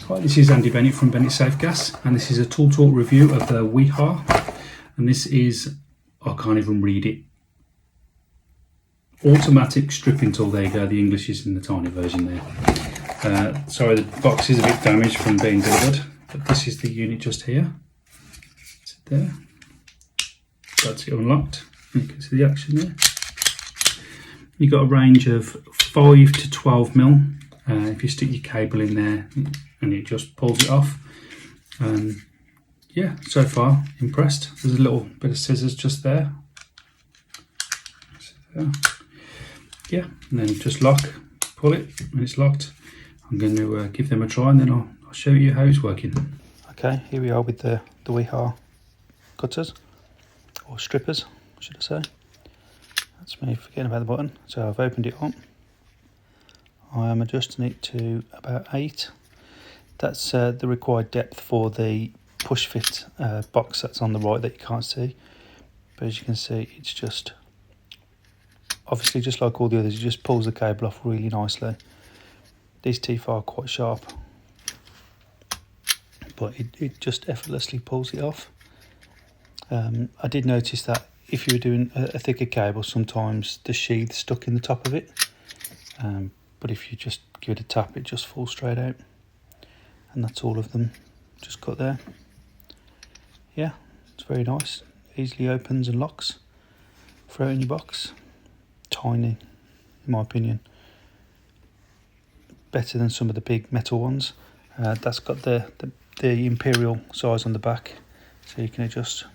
Hi, this is Andy Bennett from Benetts Safe Gas, and this is a tool talk review of the Wiha. And this is, I can't even read it, automatic stripping tool. There you go, the English is in the tiny version there. Sorry, the box is a bit damaged from being delivered, but this is the unit just here. It's there. That's it unlocked. You can see the action there. You've got a range of 5 to 12 mil. If you stick your cable in there and it just pulls it off. Yeah, so far impressed. There's a little bit of scissors just there. Yeah, and then just lock, pull it, and it's locked. I'm going to give them a try, and then I'll show you how it's working. Okay, here we are with the Wiha cutters, or strippers, should I say. That's me forgetting about the button. So I've opened it up. I am adjusting it to about 8. That's the required depth for the push fit box that's on the right that you can't see. But as you can see, it's just, obviously just like all the others, it just pulls the cable off really nicely. These teeth are quite sharp, but it just effortlessly pulls it off. I did notice that if you were doing a thicker cable, sometimes the sheath's stuck in the top of it. But if you just give it a tap, it just falls straight out. And that's all of them just cut there. Yeah, it's very nice. Easily opens and locks. Throw it in your box. Tiny, in my opinion. Better than some of the big metal ones. That's got the imperial size on the back, so you can adjust